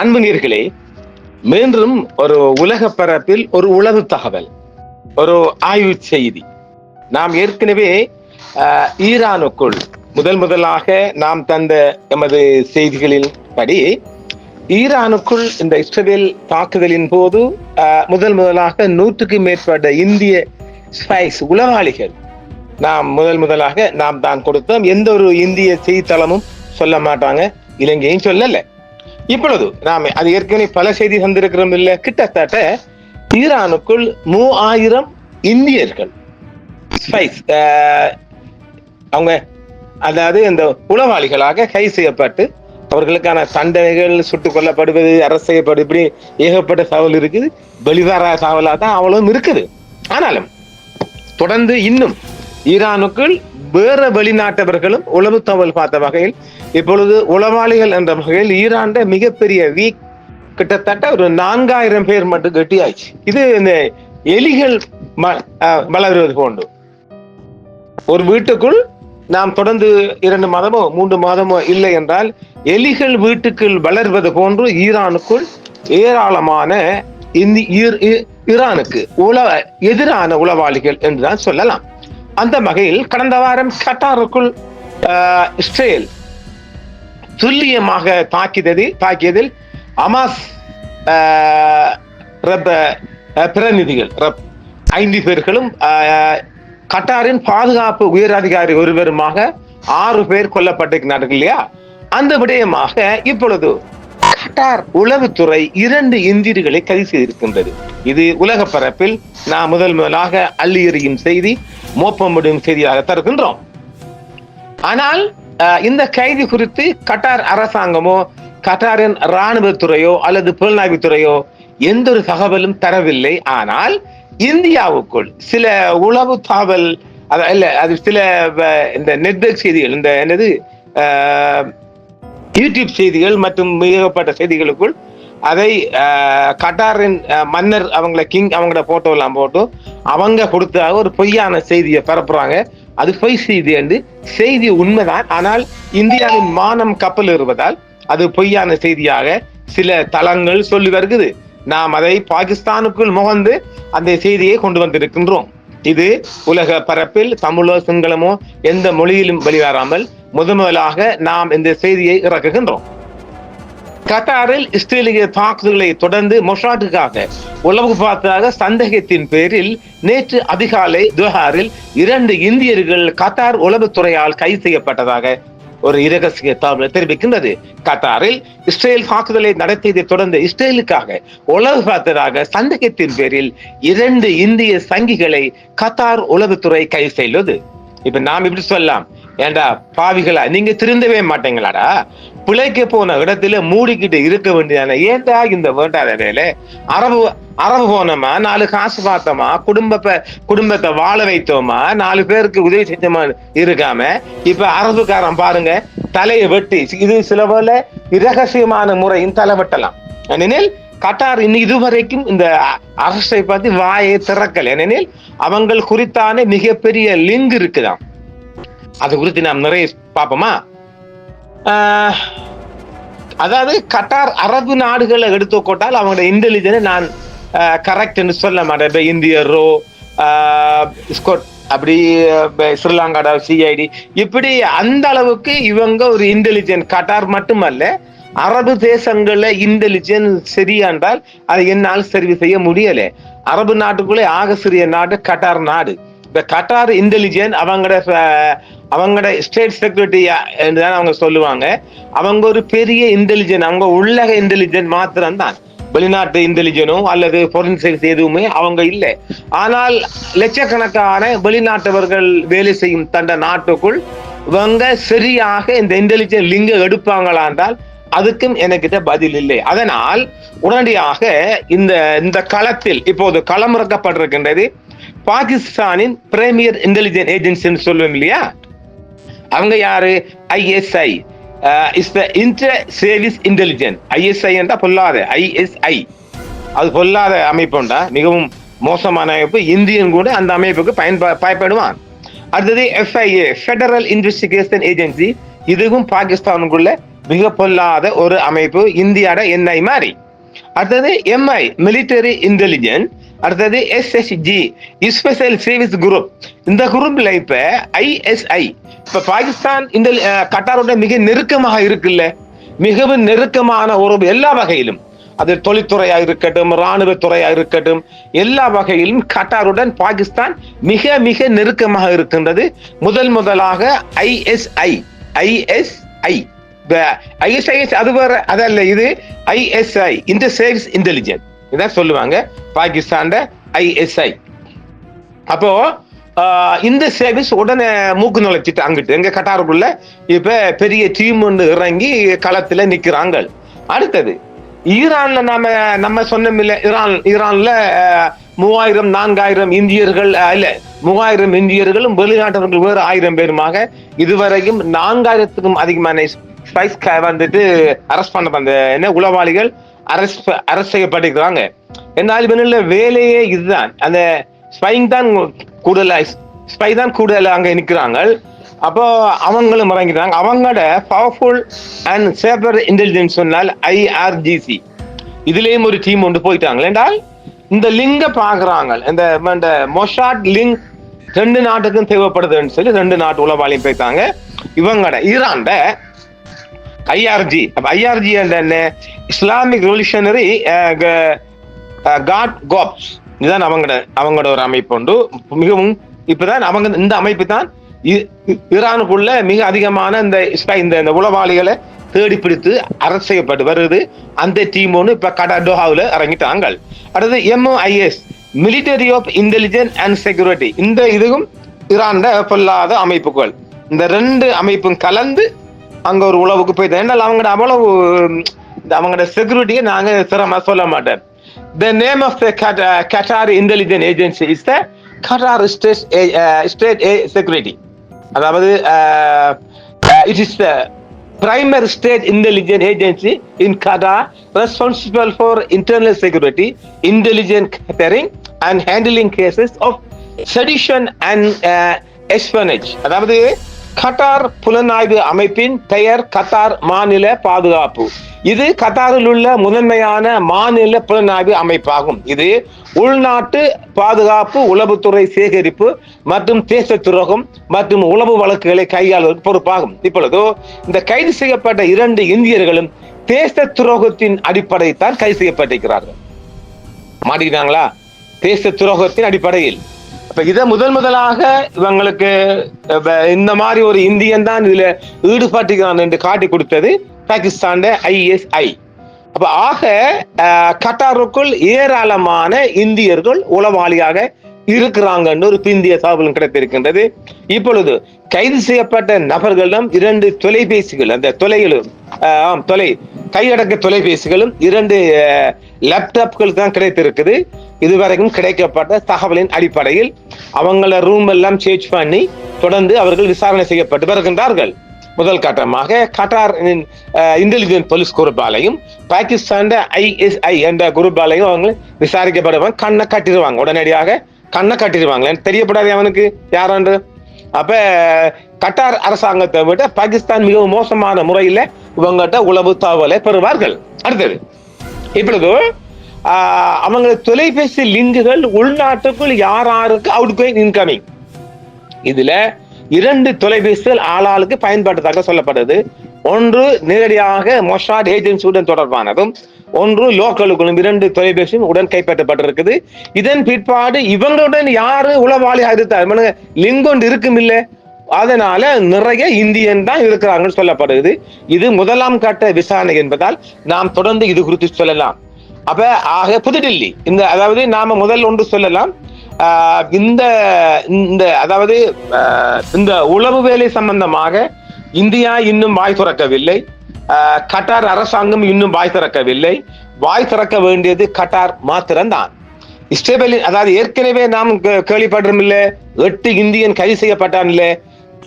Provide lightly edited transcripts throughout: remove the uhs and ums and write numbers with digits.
அன்பு நேயர்களே, மீண்டும் ஒரு உலக பரப்பில் ஒரு உளவு தகவல், ஒரு ஆய்வு செய்தி. நாம் ஏற்கனவே ஈரானுக்குள் முதலாக நாம் தந்த எமது செய்திகளின் படி ஈரானுக்குள் இந்த இஸ்ரேல் தாக்குதலின் போது முதலாக 100க்கு மேற்பட்ட இந்திய ஸ்பைஸ் உளவாளிகள் நாம் முதலாக நாம் தான் கொடுத்தோம். எந்த ஒரு இந்திய செய்தித்தளமும் சொல்ல மாட்டாங்க, இலங்கையும் சொல்லல. இப்பொழுது நாம் அது ஏற்கனவே பல செய்தி தந்திருக்கிறோம் இல்ல, கிட்டத்தட்ட ஈரானுக்குள் 3000 இந்தியர்கள் ஸ்பைஸ் அவங்க அதாவது இந்த உளவாளிகளாக கைது செய்யப்பட்டு அவர்களுக்கான தண்டனைகள், சுட்டுக் கொல்லப்படுவது, அரசு செய்யப்படுவது, இப்படி ஏகப்பட்ட தகவல் இருக்குது. வெளிவர தகவலா தான் அவ்வளவும் இருக்குது. ஆனாலும் தொடர்ந்து இன்னும் ஈரானுக்குள் வேற வெளிநாட்டவர்களும் உளவு தகவல் பார்த்த வகையில் இப்பொழுது உளவாளிகள் என்ற வகையில் ஈரான் மிகப்பெரிய வீக் கிட்டத்தட்ட ஒரு 4000 பேர் மட்டும் கட்டியாச்சு. இது இந்த எலிகள் வளர்வது போன்று ஒரு வீட்டுக்குள் நாம் தொடர்ந்து 2 மாதமோ 3 மாதமோ இல்லை என்றால் எலிகள் வீட்டுக்குள் வளர்வது போன்று ஈரானுக்குள் ஏராளமான ஈரானுக்கு எதிரான உளவாளிகள் என்றுதான் சொல்லலாம். அந்த வகையில் கடந்த வாரம் கட்டாருக்குள் இஸ்ரேல் துல்லியமாக தாக்கியதில் அமாஸ் பிரதிநிதிகள் 5 பேர்களும் கட்டாரின் பாதுகாப்பு உயர் அதிகாரி ஒருவருமாக 6 பேர் கொல்லப்பட்டிருக்கிறார்கள் இல்லையா? அந்த விடயமாக இப்பொழுது கட்டார் உளவுத்துறை 2 இந்தியர்களை கைது செய்திருக்கின்றது. இது உலக பரப்பில் நாம் முதலாக அள்ளி எறியும் செய்தி, மோப்பமிடும் செய்தியாக தருகின்றோம். ஆனால் இந்த கைது குறித்து கட்டார் அரசாங்கமோ கட்டாரின் இராணுவத்துறையோ அல்லது புலனாய்வுத்துறையோ எந்த ஒரு தகவலும் தரவில்லை. ஆனால் இந்தியாவுக்குள் சில உளவு தகவல் அது சில இந்த நெட்வொர்க் செய்திகள், இந்த என்னது யூடியூப் செய்திகள் மற்றும் மிகப்பட்ட செய்திகளுக்குள் அதை கட்டாரின் மன்னர் அவங்கள கிங் அவங்களோட போட்டோ எல்லாம் போட்டு அவங்க கொடுத்தாக ஒரு பொய்யான செய்தியை பரப்புறாங்க. அது பொய் செய்தி என்று செய்தி உண்மைதான், ஆனால் இந்தியாவின் மானம் கப்பல் ஏறுவதால் அது பொய்யான செய்தியாக சில தளங்கள் சொல்லி வருகிறது. நாம் அதை பாகிஸ்தானுக்குள் முகந்து அந்த செய்தியை கொண்டு வந்திருக்கின்றோம். இது உலக பரப்பில் தமிழோ சிங்களமோ எந்த மொழியிலும் வெளிவராமல் முதலாக நாம் இந்த செய்தியை இறக்குகின்றோம். கட்டாரில் இஸ்ரேலிய தாக்குதல்களை தொடர்ந்து மொசாட்டுக்காக உளவு பார்த்ததாக சந்தேகத்தின் பேரில் நேற்று அதிகாலை துஹாரில் 2 இந்தியர்கள் கட்டார் உளவுத்துறையால் கைது செய்யப்பட்டதாக ஒரு இரகசிய தகவல் தெரிவிக்கின்றது. கட்டாரில் இஸ்ரேல் தாக்குதலை நடத்தியதை தொடர்ந்து இஸ்ரேலுக்காக உளவு பார்த்ததாக சந்தேகத்தின் பேரில் 2 இந்திய சங்கிகளை கட்டார் உளவுத்துறை கைது செய்தது. இப்ப நாம் இப்படி சொல்லலாம், ஏண்டா பாவிகளா, நீங்க திருந்தவே மாட்டீங்களாடா, பிழைக்க போன இடத்துல மூடிக்கிட்டு இருக்க வேண்டியதான, ஏண்டா இந்த வேண்டாத வேலை? அரபு போனோமா, 4 காசு பார்த்தோமா, குடும்பத்தை வாழ வைத்தோமா, 4 பேருக்கு உதவி செஞ்சோமா இருக்காம இப்ப அரபுக்காரன் பாருங்க தலையை வெட்டி, இது சில போல இரகசியமான முறையின் தலை வெட்டலாம். ஏனெனில் கட்டார் இதுவரைக்கும் இந்த அரசை பார்த்து வாயை திறக்கல. ஏனெனில் அவங்கள் குறித்தான மிகப்பெரிய லிங்க் இருக்குதான். அது குறித்து நாம் நிறைய பார்ப்போமா? அதாவது கட்டார் அரபு நாடுகளை எடுத்துக்கொண்டால் அவங்களோட இன்டெலிஜென்ஸ் நான் கரெக்ட் என்று சொல்ல மாட்டேன். இந்தியரோ அப்படி ஸ்ரீலங்கா சிஐடி இப்படி அந்த அளவுக்கு இவங்க ஒரு இன்டெலிஜென்ட். கட்டார் மட்டுமல்ல, அரபு தேசங்கள்ல இன்டெலிஜென்ஸ் சரியாண்டால் அதை என்னால் சரி செய்ய முடியல. அரபு நாட்டுக்குள்ளே ஆக சிறிய நாடு கட்டார் நாடு. இப்ப கட்டார் இன்டெலிஜென்ட் அவங்களோட ஸ்டேட் செக்யூரிட்டி என்றுதான் அவங்க சொல்லுவாங்க. அவங்க ஒரு பெரிய இன்டெலிஜென்ட், அவங்க உள்ளக இன்டெலிஜென்ட் மாத்திரம்தான். வெளிநாட்டு இன்டெலிஜென்டோ அல்லது ஃபோரன்சிக்ஸ் எதுவுமே அவங்க இல்லை. ஆனால் லட்சக்கணக்கான வெளிநாட்டவர்கள் வேலை செய்யும் தண்ட நாட்டுக்குள் இவங்க சரியாக இந்த இன்டெலிஜென்ட் லிங்க எடுப்பாங்களா என்றால் அதுக்கும் எனக்கிட்ட பதில் இல்லை. அதனால் உடனடியாக இந்த களத்தில் இப்போது களமிறக்கப்பட்டிருக்கின்றது பாகிஸ்தானின் பிரீமியர் இன்டெலிஜென்ஸ் ஏஜென்சி சொல்லுவோம் இல்லையா, அவங்க யாரு? ISI, inter service intelligence. ISI என்றா பொல்லாத, ISI அது பொல்லாத அமைப்புண்டா, மிகவும் மோசமான அமைப்பு. இந்தியன் கூட அந்த அமைப்புக்கு பயப்படுவான். அடுத்தது FIA, ஃபெடரல் இன்வெஸ்டிகேஷன் ஏஜென்சி, இதுவும் பாகிஸ்தானுக்குள்ள மிக பொல்லாத ஒரு அமைப்பு இந்தியாட என்ஐ மாதிரி. அடுத்தது எம்ஐ மிலிட்டரி இன்டெலிஜென்ஸ், அடுத்தது எஸ்எஸ்ஜி ஸ்பெஷல் சர்வீஸ் குரூப். இந்த குரூப்ல இப்ப ஐஎஸ்ஐ இப்ப பாகிஸ்தான் இந்த கட்டாரோட மிக நெருக்கமாக இருக்குல்ல, மிகவும் நெருக்கமான ஒரு எல்லா வகையிலும், அது தொழில்துறையா இருக்கட்டும், இராணுவ துறையா இருக்கட்டும், எல்லா வகையிலும் கட்டாருடன் பாகிஸ்தான் மிக மிக நெருக்கமாக இருக்கின்றது. முதலாக ஐஎஸ்ஐ ஐஎஸ்ஐ ஐஎஸ்ஐஎஸ் அது வேற அதல்ல, இது ஐஎஸ்ஐ இன்டர் சர்வீஸ் இன்டெலிஜென்ஸ் இதான் சொல்லுவாங்க பாகிஸ்தான் ஐஎஸ்ஐ. அப்போ இந்த சர்வீஸ் உடனே மூக்கு நுழைச்சிட்டு அங்கிட்டு எங்க கட்டாருக்குள்ள இப்ப பெரிய டீம் ஒன்று இறங்கி களத்துல நிக்கிறாங்க. அடுத்தது ஈரான்ல நம்ம சொன்னோம், ஈரான்ல 3000-4000 இந்தியர்கள் இல்ல 3000 இந்தியர்களும் வெளிநாட்டவர்கள் வேறு 1000 பேருமாக இதுவரைக்கும் 4000க்கும் அதிகமான ஸ்பைஸ் வந்துட்டு அரெஸ்ட் பண்ண என்ன உளவாளிகள் அரெஸ்ட் செய்யப்பட்டிருக்கிறாங்க. என்னால் இவனுள்ள வேலையே இதுதான், அந்த ஸ்பைங் தான் கூடுதல் அங்க நிற்கிறாங்க. அப்போ அவங்களும் இறங்கிட்டாங்க. அவங்களோட பவர்ஃபுல் அண்ட் சேஃபர் இன்டெலிஜென்ஸ் சொன்னால் ஐஆர்ஜிசி இதுலயும் ஒரு டீம் ஒன்று போயிட்டாங்க. என்றால் இந்த லிங்க பாக்குறாங்க, இந்த மொஷாட் லிங்க் 2 நாட்டுக்கும் தேவைப்படுதுன்னு சொல்லி 2 நாட்டு உளவாளியும் போயிட்டாங்க. இவங்கட ஈரான் ஐஆர்ஜி ஐஆர்ஜி என்ன, இஸ்லாமிக் ரெவல்யூஷனரி காட் கோப்ஸ், இதுதான் அவங்களோட ஒரு அமைப்பு உண்டு. மிகவும் இப்பதான் அவங்க இந்த அமைப்பு தான் ஈரானுக்குள்ள மிக அதிகமான இந்த உளவாளிகளை தேடி பிடித்து அரசு செய்யப்பட்டு வருது. அந்த டீம் ஒன்று இப்ப டோஹாவில் இறங்கிட்டாங்க. அடுத்து MOIS military of intelligence and security, இந்த இதுவும் ஈரான் பொல்லாத அமைப்புகள். இந்த 2 அமைப்பும் கலந்து அங்க ஒரு உளவுக்கு போயிட்டேன். என்னால் அவங்களோட செக்யூரிட்டியை நாங்க சிரமமா சொல்ல மாட்டேன். The name of the Qatar Intelligence Agency is the Qatar State Security. அதாவது it is the primary state intelligence agency in Qatar responsible for internal security, intelligence gathering and handling cases of sedition and espionage. அதாவது கட்டார் புலனாய்வு அமைப்பின் பெயர் Qatar மாநில பாதுகாப்பு. இது கத்தாரில் உள்ள முதன்மையான மாநில புலனாய்வு அமைப்பாகும். இது உள்நாட்டு பாதுகாப்பு, உளவுத்துறை சேகரிப்பு மற்றும் தேச துரோகம் மற்றும் உளவு வழக்குகளை கையாளுவதற்கு பொறுப்பாகும். இப்பொழுது இந்த கைது செய்யப்பட்ட 2 இந்தியர்களும் தேச துரோகத்தின் அடிப்படையில் தான் கைது செய்யப்பட்டிருக்கிறார்கள். மாட்டிக்கிட்டாங்களா? தேச துரோகத்தின் அடிப்படையில். அப்ப இதை முதலாக இவங்களுக்கு இந்த மாதிரி ஒரு இந்தியன் தான் இதுல ஈடுபட்டிருக்கிறான் என்று காட்டி கொடுத்தது பாகிஸ்தான் ஐஎஸ்ஐ. அப்ப கட்டாருக்குள் ஏராளமான இந்தியர்கள் உளவாளியாக இருக்கிறாங்கன்னு ஒரு பிந்திய தகவலும் கிடைத்திருக்கின்றது. இப்பொழுது கைது செய்யப்பட்ட நபர்களிடம் 2 தொலைபேசிகள், அந்த கையடக்க தொலைபேசிகளும் 2 லேப்டாப்கள் தான் கிடைத்திருக்குது. இதுவரைக்கும் கிடைக்கப்பட்ட தகவலின் அடிப்படையில் அவங்கள ரூம் எல்லாம் சேர்ச் பண்ணி தொடர்ந்து அவர்கள் விசாரணை செய்யப்பட்டு வருகின்றார்கள். முதல் கட்டமாக கட்டார் இன்டெலிஜென்ஸ் போலீஸ் குரூப்பாலையும் பாகிஸ்தான் ஐஎஸ்ஐ என்ற குரூப்பாலையும் அவங்க விசாரிக்கப்படுவாங்க. கண்ணை கட்டிடுவாங்க, உடனடியாக கண்ணை கட்டிடுவாங்க, தெரியப்படாது அவனுக்கு யாராண்டு. அப்ப கட்டார் அரசாங்கத்தை விட பாகிஸ்தான் மிகவும் மோசமான முறையில இவங்ககிட்ட உளவு தகவலை பெறுவார்கள். அடுத்தது இப்பொழுது அவங்க தொலைபேசி லிங்குகள் உள்நாட்டுக்குள் யாருக்கு அவுட் கோயிங் இன்கமிங், இதுல 2 தொலைபேசிகள் ஆளாளுக்கு பயன்படுத்ததாக சொல்லப்படுது. ஒன்று நேரடியாக மொசாட் ஏஜென்சியுடன் தொடர்பானதும், ஒன்று லோக்கலுக்குள்ளும் 2 தொலைபேசியும் உடன் கைப்பற்றப்பட்டிருக்குது. இதன் பிற்பாடு இவங்களுடன் யாரு உளவாளியாக இருந்தார், லிங்க் ஒன்று இருக்கும் இல்ல, அதனால நிறைய இந்தியன் தான் இருக்கிறாங்கன்னு சொல்லப்படுது. இது முதலாம் கட்ட விசாரணை என்பதால் நாம் தொடர்ந்து இது குறித்து சொல்லலாம். அப்ப புதுடில்லி அதாவது நாம முதல் ஒன்று சொல்லலாம், அதாவது இந்த உளவு வேலை சம்பந்தமாக இந்தியா இன்னும் வாய் திறக்கவில்லை. கட்டார் அரசாங்கம் இன்னும் வாய் திறக்கவில்லை. வாய் திறக்க வேண்டியது கட்டார் மாத்திரம்தான். இஸ்ரேலின் அதாவது ஏற்கனவே நாம் கேள்விப்பட்டோம் இல்ல, 8 இந்தியன் கைது செய்யப்பட்டான் இல்ல,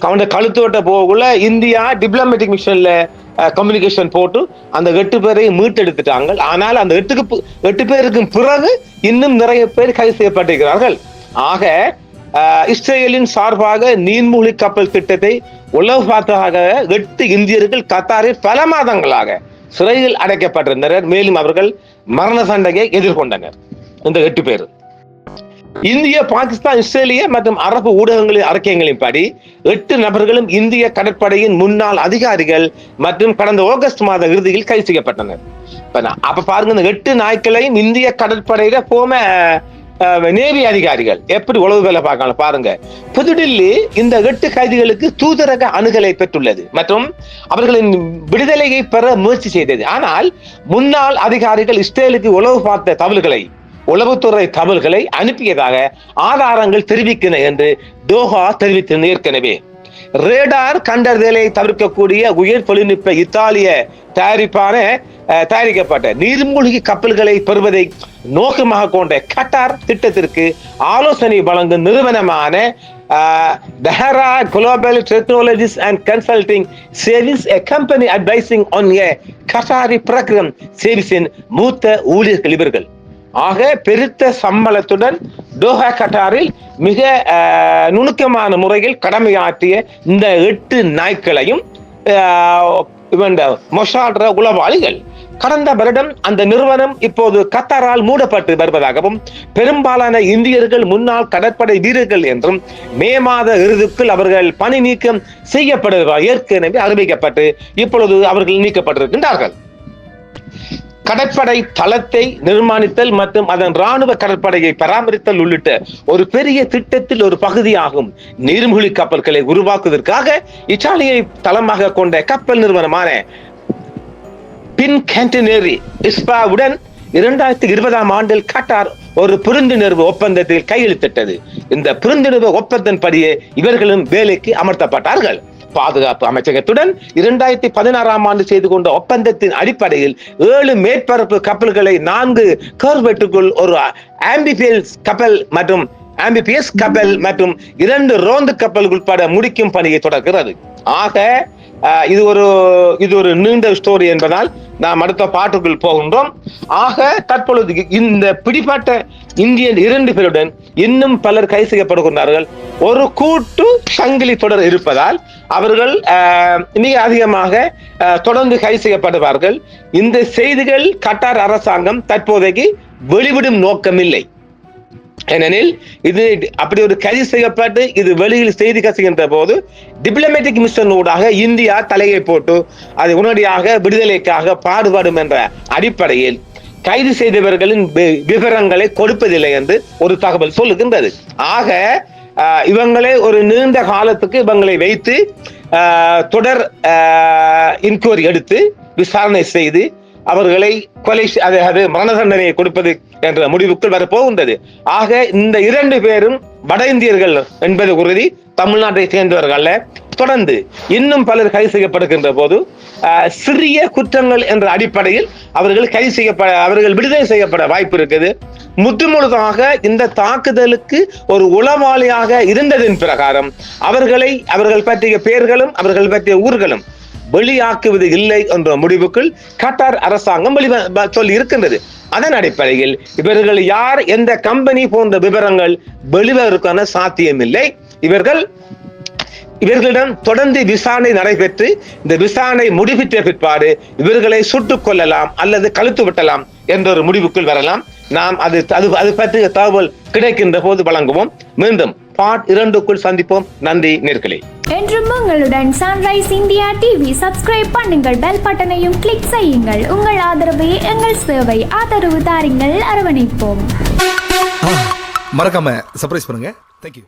அவன் கழுத்தோட்ட போகக்குள்ள இந்தியா டிப்ளமேட்டிக் மிஷன்ல கம்யூனிகேஷன் போட்டு அந்த 8 பேரையும் மீட்டெடுத்துட்டாங்க. ஆனால் அந்த 8 பேருக்கு பிறகு இன்னும் நிறைய பேர் கைது செய்யப்பட்டிருக்கிறார்கள். ஆக இஸ்ரேலின் சார்பாக நீர்மூழ்கி கப்பல் திட்டத்தை உளவு பார்த்ததாக 8 இந்தியர்கள் கத்தாரில் பல மாதங்களாக சிறையில் அடைக்கப்பட்டிருந்தனர். மேலும் அவர்கள் மரண தண்டனையை எதிர்கொண்டனர். இந்த 8 பேர் இந்திய, பாகிஸ்தான், இஸ்ரேலிய மற்றும் அரபு ஊடகங்களின் அறிக்கைகளின்படி 8 நபர்களும் இந்திய கடற்படையின் முன்னாள் அதிகாரிகள் மற்றும் கடந்த ஆகஸ்ட் மாத இறுதியில் கைது செய்யப்பட்டனர். அப்ப பாருங்க, இந்த 8 நாட்களையும் இந்திய கடற்படையில போம நேவி அதிகாரிகள் எப்படி உளவு வேலை பார்க்கலாம் பாருங்க. புதுடில்லி இந்த 8 கைதிகளுக்கு தூதரக அணுகலை பெற்றுள்ளது மற்றும் அவர்களின் விடுதலையை பெற முயற்சி செய்தது. ஆனால் முன்னாள் அதிகாரிகள் இஸ்ரேலுக்கு உளவு பார்த்த தகவல்களை, உளவுத்துறை தகவல்களை அனுப்பியதாக ஆதாரங்கள் தெரிவிக்கின்றன என்று டோஹா தெரிவித்தது. ஏற்கனவே ரேடார் கண்டறிதலை தவிர்க்கக்கூடிய உயர் தொழில்நுட்ப இத்தாலிய தயாரிக்கப்பட்ட நீர்மூழ்கி கப்பல்களை பெறுவதை நோக்கமாக கொண்ட கட்டார் திட்டத்திற்கு ஆலோசனை வழங்கும் நிறுவனமான Dahra Global Technologies and Consulting Service, a company advising on a Qatari program service-இன் மூத்த ஊழியர்கள் இவர்கள். ஆக பெருத்த சம்பளத்துடன் டோஹா கட்டாரில் மிக நுணுக்கமான முறையில் கடமையாற்றிய இந்த 8 நாட்களையும் மொசாட் உளவாளிகள் கடந்த வருடம் அந்த நிறுவனம் இப்போது கத்தாரால் மூடப்பட்டு வருவதாகவும் பெரும்பாலான இந்தியர்கள் முன்னாள் கடற்படை வீரர்கள் என்றும் மே மாத இறுதிக்குள் அவர்கள் பணி நீக்கம் செய்யப்படுவதாக ஏற்கனவே அறிவிக்கப்பட்டு இப்பொழுது அவர்கள் நீக்கப்பட்டிருக்கின்றார்கள். கடற்படை தளத்தை நிர்மாணித்தல் மற்றும் அதன் ராணுவ கடற்படையை பராமரித்தல் உள்ளிட்ட ஒரு பெரிய திட்டத்தில் ஒரு பகுதியாகும் நீர்மூழ்கி கப்பல்களை உருவாக்குவதற்காக இத்தாலியை தளமாக கொண்ட கப்பல் நிறுவனமான பின்கேண்டனரி இஸ்பாவுடன் 2020 ஆண்டில் கட்டார் ஒரு புரிந்துணர்வு ஒப்பந்தத்தில் கையெழுத்திட்டது. இந்த புரிந்துணர்வு ஒப்பந்தத்தின்படியே இவர்களும் வேலைக்கு அமர்த்தப்பட்டார்கள். பாதுகாப்பு அமைச்சகத்துடன் 2016 ஆண்டு செய்து கொண்ட ஒப்பந்தத்தின் அடிப்படையில் 7 மேற்பரப்பு கப்பல்களை 4 கர்வெட்டுக்குள் ஒரு ஆம்பிபியஸ் கப்பல் மற்றும் 2 ரோந்து கப்பல் உட்பட முடிக்கும் பணியை தொடர்கிறது. ஆக இது ஒரு நீண்ட ஸ்டோரி என்பதால் நாம் அடுத்த பாட்டுக்குள் போகின்றோம். ஆக தற்பொழுது இந்த பிடிப்பட்ட இந்தியன் 2 பேருடன் இன்னும் பலர் கைது செய்யப்படுகின்றார்கள். ஒரு கூட்டு சங்கிலி தொடர் இருப்பதால் அவர்கள் மிக அதிகமாக தொடர்ந்து கைது செய்யப்படுவார்கள். இந்த செய்திகள் கட்டார் அரசாங்கம் தற்போதைக்கு வெளிவிடும் நோக்கமில்லை. ஏனெனில் இது அப்படி ஒரு கைது செய்யப்பட்டு இது வெளியில் செய்தி கசிகின்ற போது டிப்ளமேட்டிக் மிஷன் ஊடாக இந்தியா தலையை போட்டு அதை உடனடியாக விடுதலைக்காக பாடுபடும் என்ற அடிப்படையில் கைது செய்தவர்களின் விவரங்களை கொடுப்பதில்லை என்று ஒரு தகவல் சொல்லுகின்றது. ஆக இவங்களை ஒரு நீண்ட காலத்துக்கு இவங்களை வைத்து தொடர் இன்கொயரி எடுத்து விசாரணை செய்து அவர்களை கொலை மரண தண்டனையை கொடுப்பது என்ற முடிவுக்குள் வரப்போகின்றது. ஆக இந்த 2 பேரும் வட இந்தியர்கள் என்பது உறுதி, தமிழ்நாட்டை சேர்ந்தவர்கள். தொடர்ந்து இன்னும் பலர் கைது செய்யப்படுகின்ற போது சிறிய குற்றங்கள் என்ற அடிப்படையில் அவர்கள் விடுதலை செய்யப்பட வாய்ப்பு இருக்குது. முழுதாக இந்த தாக்குதலுக்கு ஒரு உளவாளியாக இருந்ததின் பிரகாரம் அவர்கள் பற்றிய பெயர்களும் அவர்கள் பற்றிய ஊர்களும் வெளியாக்குவது இல்லை என்ற முடிவுக்குள் கட்டார் அரசாங்கம் சொல்லி இருக்கின்றது. அதன் அடிப்படையில் இவர்கள் யார், எந்த கம்பெனி போன்ற விவரங்கள் வெளிவருவதற்கான சாத்தியமில்லை. இவர்களிடம் தொடர்ந்து விசாரணை நடைபெற்று இந்த விசாரணை முடிவிட்ட பிற்பாடு இவர்களை சுட்டுக் கொள்ளலாம் அல்லது கழுத்து விட்டலாம் என்ற ஒரு முடிவுக்குள் வரலாம். நாம் அது பற்றிய தகவல் கிடைக்கின்ற போது வழங்குவோம். மீண்டும் பார்ட் 2க்குள் சந்திப்போம். நன்றி நேர்களே. என்றும் உங்களுடன் சன்ரைஸ் இந்தியா டிவி சப்ஸ்கிரைப் பண்ணுங்கள், பெல் பட்டனையும் கிளிக் செய்யுங்கள். உங்கள் ஆதரவே எங்கள் சேவை. ஆதரவு தாருங்கள், அரவணைப்போம். மறக்காம சர்ப்ரைஸ் பண்ணுங்க. தேங்க்யூ.